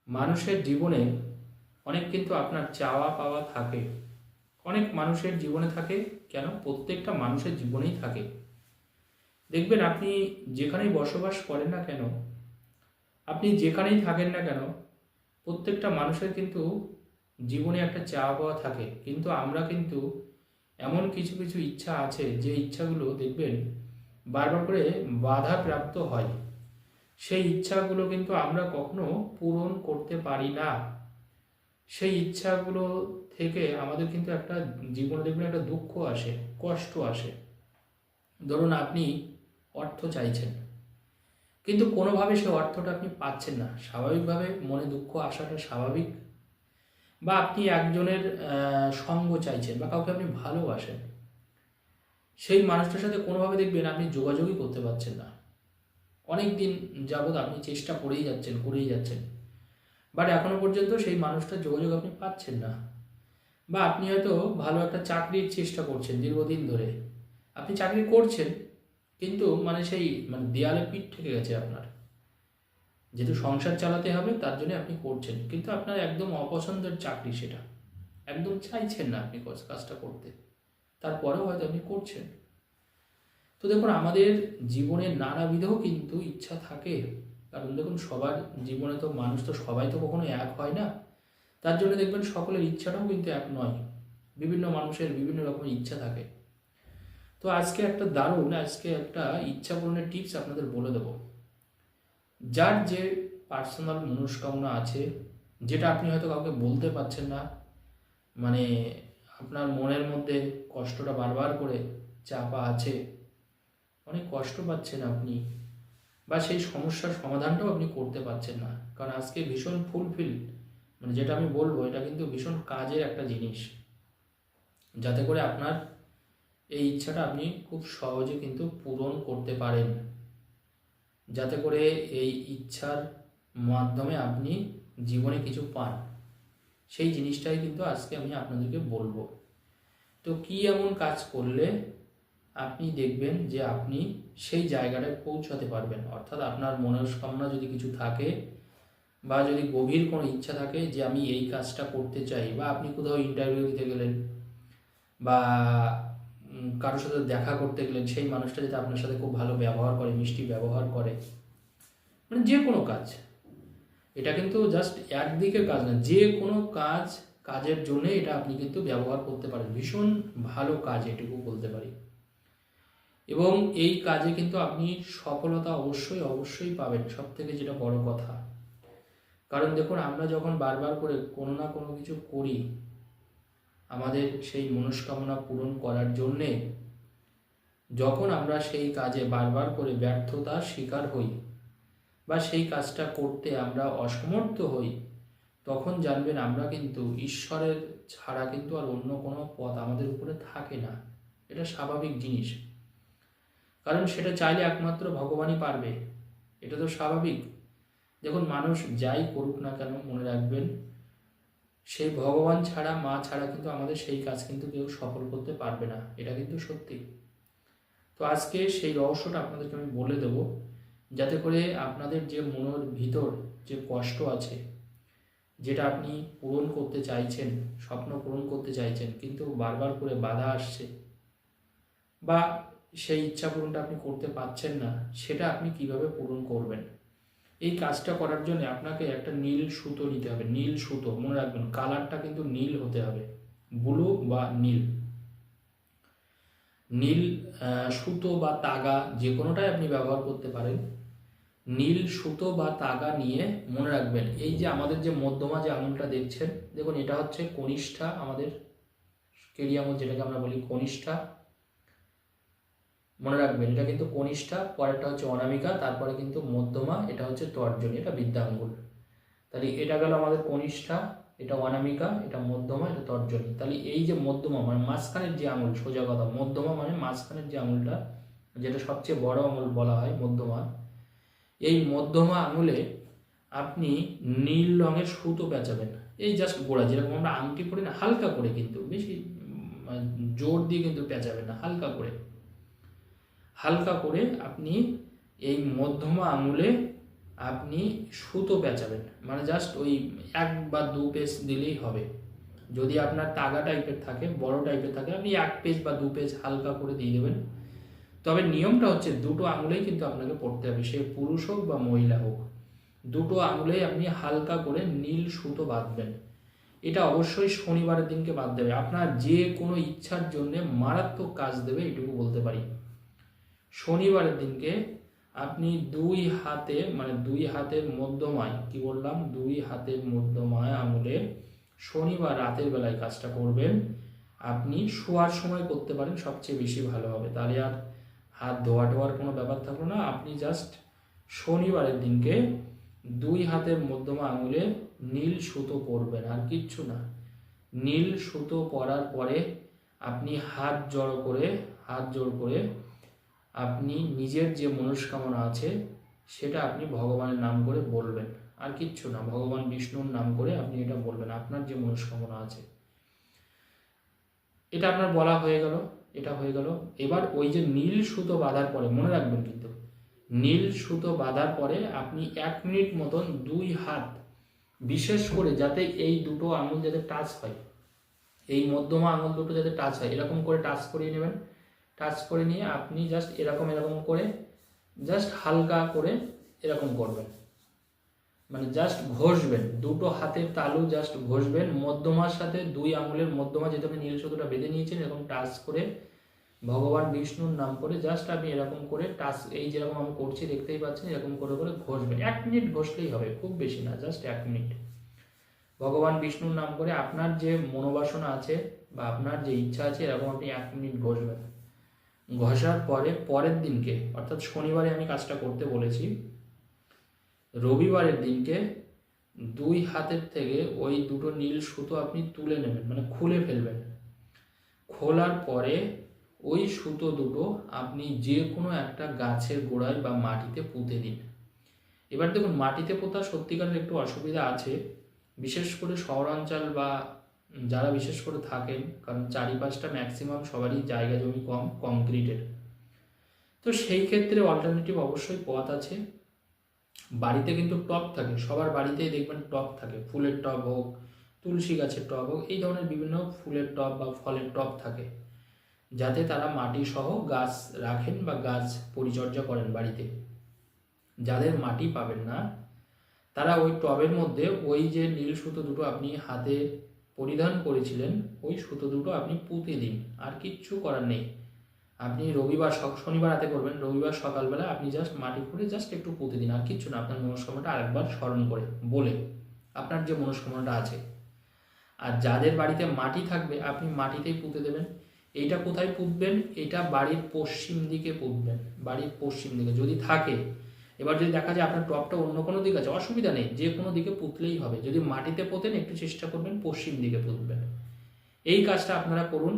মানুষের জীবনে অনেক কিন্তু আপনার চাওয়া পাওয়া থাকে। অনেক মানুষের জীবনে থাকে, কেন প্রত্যেকটা মানুষের জীবনেই থাকে। দেখবেন আপনি যেখানেই বসবাস করেন না কেন, আপনি যেখানেই থাকেন না কেন, প্রত্যেকটা মানুষের কিন্তু জীবনে একটা চাওয়া পাওয়া থাকে। কিন্তু আমরা কিন্তু এমন কিছু কিছু ইচ্ছা আছে যে ইচ্ছাগুলো দেখবেন বারবার করে বাধাপ্রাপ্ত হয়। সেই ইচ্ছাগুলো কিন্তু আমরা কখনো পূরণ করতে পারি না। সেই ইচ্ছাগুলো থেকে আমাদের কিন্তু একটা জীবনে দেখবেন একটা দুঃখ আসে, কষ্ট আসে। ধরুন আপনি অর্থ চাইছেন, কিন্তু কোনোভাবে সেই অর্থটা আপনি পাচ্ছেন না। স্বাভাবিকভাবে মনে দুঃখ আসাটা স্বাভাবিক। বা আপনি একজনের সঙ্গ চাইছেন বা কাউকে আপনি ভালোবাসেন, সেই মানুষটার সাথে কোনোভাবে দেখবেন আপনি যোগাযোগই করতে পারছেন না। অনেক দিন যাবৎ আপনি চেষ্টা করেই যাচ্ছেন, বাট এখনো পর্যন্ত সেই মানুষটার যোগাযোগ আপনি পাচ্ছেন না। বা আপনি হয়তো ভালো একটা চাকরির চেষ্টা করছেন দীর্ঘদিন ধরে, আপনি চাকরি করছেন, কিন্তু সেই দেয়ালে পিঠ থেকে গেছে আপনার। যেহেতু সংসার চালাতে হবে তার জন্য আপনি করছেন, কিন্তু আপনার একদম অপছন্দের চাকরি, সেটা একদম চাইছেন না আপনি কাজটা করতে, তারপরেও হয়তো আপনি করছেন। তো দেখুন, আমাদের জীবনে নানাবিধ কিন্তু ইচ্ছা থাকে। কারণ দেখুন, সবার জীবনে তো মানুষ তো সবাই তো কখনো এক হয় না। তার জন্য দেখবেন সকলের ইচ্ছাটাও কিন্তু এক নয়। বিভিন্ন মানুষের বিভিন্ন রকমের ইচ্ছা থাকে। তো আজকে একটা ইচ্ছা পূরণের টিপস আপনাদের বলে দেবো। যার যে পার্সোনাল মনস্কামনা আছে, যেটা আপনি হয়তো কাউকে বলতে পারছেন না, মানে আপনার মনের মধ্যে কষ্টটা বারবার করে চাপা আছে, অনেক কষ্ট পাচ্ছেন আপনি, বা সেই সমস্যার সমাধানটাও আপনি করতে পারছেন না। কারণ আজকে ভীষণ ফুলফিল, যেটা আমি বলবো এটা কিন্তু ভীষণ কাজের একটা জিনিস, যাতে করে আপনার এই ইচ্ছাটা আপনি খুব সহজে কিন্তু পূরণ করতে পারেন, যাতে করে এই ইচ্ছার মাধ্যমে আপনি জীবনে কিছু পান। সেই জিনিসটাই কিন্তু আজকে আমি আপনাদেরকে বলবো। তো কি এমন কাজ করলে আপনি দেখবেন যে আপনি সেই জায়গাটায় পৌঁছাতে পারবেন। অর্থাৎ আপনার মনস্কামনা যদি কিছু থাকে, বা যদি গভীর কোনো ইচ্ছা থাকে যে আমি এই কাজটা করতে চাই, বা আপনি কোথাও ইন্টারভিউ দিতে গেলেন, বা কারোর সাথে দেখা করতে গেলেন, সেই মানুষটা যাতে আপনার সাথে খুব ভালো ব্যবহার করে, মিষ্টি ব্যবহার করে, যে কোনো কাজ, এটা কিন্তু জাস্ট একদিকের কাজ না, যে কোনো কাজের জন্য এটা আপনি কিন্তু ব্যবহার করতে পারেন। ভীষণ ভালো কাজ, এটুকু বলতে পারি। এবং এই কাজে কিন্তু আপনি সফলতা অবশ্যই অবশ্যই পাবেন, সব থেকে যেটা বড় কথা। কারণ দেখুন, আমরা যখন বারবার করে কোনো না কোনো কিছু করি আমাদের সেই মনস্কামনা পূরণ করার জন্যে, যখন আমরা সেই কাজে বারবার করে ব্যর্থতার শিকার হই, বা সেই কাজটা করতে আমরা অসমর্থ হই, তখন জানবেন আমরা কিন্তু ঈশ্বরের ছাড়া কিন্তু আর অন্য কোনো পথ আমাদের উপরে থাকে না। এটা স্বাভাবিক জিনিস, কারণ সেটা চাইলে একমাত্র ভগবানই পারবে। এটা তো স্বাভাবিক। দেখুন, মানুষ যাই করুক না কেন, মনে রাখবেন সেই ভগবান ছাড়া, মা ছাড়া কিন্তু আমাদের সেই কাজ কিন্তু কেউ সফল করতে পারবে না। এটা কিন্তু সত্যি। তো আজকে সেই রহস্যটা আপনাদেরকে আমি বলে দেব, যাতে করে আপনাদের যে মনের ভিতর যে কষ্ট আছে, যেটা আপনি পূরণ করতে চাইছেন, স্বপ্ন পূরণ করতে চাইছেন, কিন্তু বারবার করে বাধা আসছে, বা সেই ইচ্ছা পূরণটা আপনি করতে পারছেন না, সেটা আপনি কিভাবে পূরণ করবেন। এই কাজটা করার জন্য আপনাকে একটা নীল সুতো নিতে হবে। নীল সুতো, মনে রাখবেন কালারটা কিন্তু নীল হতে হবে, ব্লু বা নীল। নীল সুতো বা তাগা যে কোনোটাই আপনি ব্যবহার করতে পারেন। নীল সুতো বা তাগা নিয়ে, মনে রাখবেন এই যে আমাদের যে মধ্যমা যে আঙুলটা দেখছেন, দেখুন এটা হচ্ছে কনিষ্ঠা, আমাদের কেরি আঙুল যেটাকে আমরা বলি কনিষ্ঠা। মনে রাখবেন এটা কিন্তু কনিষ্ঠা, পরেরটা হচ্ছে অনামিকা, তারপরে কিন্তু মধ্যমা, এটা হচ্ছে তর্জনী, এটা বিদ্যা আঙ্গুল। তাহলে এটা গেল আমাদের কনিষ্ঠা, এটা অনামিকা, এটা মধ্যমা, এটা তর্জনী। তাহলে এই যে মধ্যমা মাঝখানের যে আঙুল, সোজা কথা, মধ্যমা মাঝখানের যে আঙুলটা, যেটা সবচেয়ে বড় আঙুল বলা হয় মধ্যমা, এই মধ্যমা আঙুলে আপনি নীল রঙের সুতো পেঁচাবেন। এই জাস্ট গোড়া, যেরকম আমরা আংটি পরি না, হালকা করে, কিন্তু বেশি জোর দিয়ে কিন্তু পেঁচাবেন না, হালকা করে আপনি এই মধ্যমা আঙুলে আপনি সুতো পেঁচাবেন, মানে জাস্ট ওই 1 বা 2 পেজ দিলেই হবে। যদি আপনার তাগা টাইপের থাকে, বড় টাইপের থাকে, আপনি 1 পেজ বা 2 পেজ হালকা করে দিয়ে দেবেন। তবে নিয়মটা হচ্ছে দুটো আঙুলেই কিন্তু আপনাকে পড়তে হবে, সে পুরুষ হোক বা মহিলা হোক, দুটো আঙুলেই আপনি হালকা করে নীল সুতো বাঁধবেন। এটা অবশ্যই শনিবারের দিনকে বাদ দেবে, আপনার যে কোনো ইচ্ছার জন্য মারাত্মক কাজ দেবে, এটুকু বলতে পারি। শনিবারের দিনকে আপনি 2 হাতে, মানে 2 হাতের মধ্যমায়, কি বললাম, 2 হাতের মধ্যমায় আঙুলে শনিবার রাতের বেলায় কাজটা করবেন। আপনি শোয়ার সময় করতে পারেন, সবচেয়ে বেশি ভালো হবে, তাহলে আর হাত ধোয়া টোয়ার কোনো ব্যাপার থাকলো না। আপনি জাস্ট শনিবারের দিনকে 2 হাতের মধ্যমা আঙুলে নীল সুতো পরবেন, আর কিচ্ছু না। নীল সুতো পরার পরে আপনি হাত জড়ো করে আপনি নিজের যে মনস্কামনা আছে সেটা আপনি ভগবানের নাম করে বলবেন, আর কিচ্ছু না। ভগবান বিষ্ণুর নাম করে আপনি এটা বলবেন, আপনার যে মনস্কামনা আছে। এটা আপনার বলা হয়ে গেল, এটা হয়ে গেল। এবার ওই যে নীল সুতো বাঁধার পরে, মনে রাখবেন কিন্তু, নীল সুতো বাঁধার পরে আপনি 1 মিনিট মতন 2 হাত, বিশেষ করে যাতে এই দুটো আঙুল যাতে টাচ হয়, এই মধ্যমা আঙুল দুটো যাতে টাচ হয়, এরকম করে টাচ করিয়ে নেবেন। টাচ করে নিয়ে আপনি জাস্ট এরকম করে জাস্ট হালকা করে এরকম করবেন, মানে জাস্ট ঘষবেন, দুটো হাতের তালু জাস্ট ঘষবেন, মধ্যমার সাথে 2 আঙুলের মধ্যমা যেটা আপনি নীল সুতোটা বেঁধে নিয়েছেন, এরকম টাচ করে ভগবান বিষ্ণুর নাম করে জাস্ট আপনি এরকম করে টাচ, এই যেরকম আমি করছি দেখতেই পাচ্ছেন, এরকম করে ঘষবেন। 1 মিনিট ঘষলেই হবে, খুব বেশি না, জাস্ট 1 মিনিট। ভগবান বিষ্ণুর নাম করে আপনার যে মনোবাসনা আছে বা আপনার যে ইচ্ছা আছে, এরকম আপনি 1 মিনিট ঘষবেন। ঘষার পরে পরের দিনকে, অর্থাৎ শনিবারে আমি কাজটা করতে বলেছি, রবিবারের দিনকে 2 হাতের থেকে ওই দুটো নীল সুতো আপনি তুলে নেবেন, মানে খুলে ফেলবেন। খোলার পরে ওই সুতো দুটো আপনি যে কোনো একটা গাছের গোড়ায় বা মাটিতে পুঁতে দিন। এবার দেখুন, মাটিতে পোঁতা সত্যিকারের একটু অসুবিধা আছে, বিশেষ করে শহরাঞ্চল বা যারা বিশেষ করে থাকেন, কারণ চারিপাশটা ম্যাক্সিমাম সবারই জায়গা জমি কম, কংক্রিটের। তো সেই ক্ষেত্রে অল্টারনেটিভ অবশ্যই পথ আছে। বাড়িতে কিন্তু টব থাকে, সবার বাড়িতেই দেখবেন টব থাকে, ফুলের টব হোক, তুলসী গাছের টব হোক, এই ধরনের বিভিন্ন ফুলের টব বা ফলের টব থাকে, যাতে তারা মাটি সহ গাছ রাখেন বা গাছ পরিচর্যা করেন বাড়িতে। যাদের মাটি পাবেন না, তারা ওই টবের মধ্যে ওই যে নীল সুতো দুটো আপনি হাতে পরিধান করেছিলেন, ওই সুতো দুটো আপনি পুঁতে দিন, আর কিচ্ছু করার নেই। আপনি শনিবার রাতে করবেন, রবিবার সকালবেলা আপনি জাস্ট মাটি খুঁড়ে জাস্ট একটু পুঁতে দিন, আর কিচ্ছু না। আপনার মনস্কামনাটা আরেকবার স্মরণ করে বলে, আপনার যে মনস্কামনাটা আছে। আর যাদের বাড়িতে মাটি থাকবে, আপনি মাটিতেই পুঁতে দেবেন। এইটা কোথায় পুঁতবেন? এটা বাড়ির পশ্চিম দিকে পুঁতবেন, বাড়ির পশ্চিম দিকে যদি থাকে। এবার যদি দেখা যায় আপনার টবটা অন্য কোনো দিক আছে, অসুবিধা নেই, যে কোনো দিকে পুঁতলেই হবে। যদি মাটিতে পোতেন, একটু চেষ্টা করবেন পশ্চিম দিকে পুঁতবেন। এই কাজটা আপনারা করুন।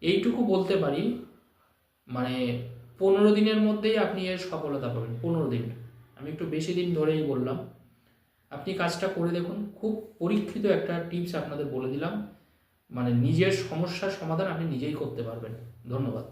এইটুকু বলতে পারি, মানে 15 দিনের মধ্যেই আপনি এর সফলতা পাবেন। 15 দিন, আমি একটু বেশি দিন ধরেই বললাম। আপনি কাজটা করে দেখুন, খুব পরীক্ষিত একটা টিপস আপনাদের বলে দিলাম, মানে নিজের সমস্যার সমাধান আপনি নিজেই করতে পারবেন। ধন্যবাদ।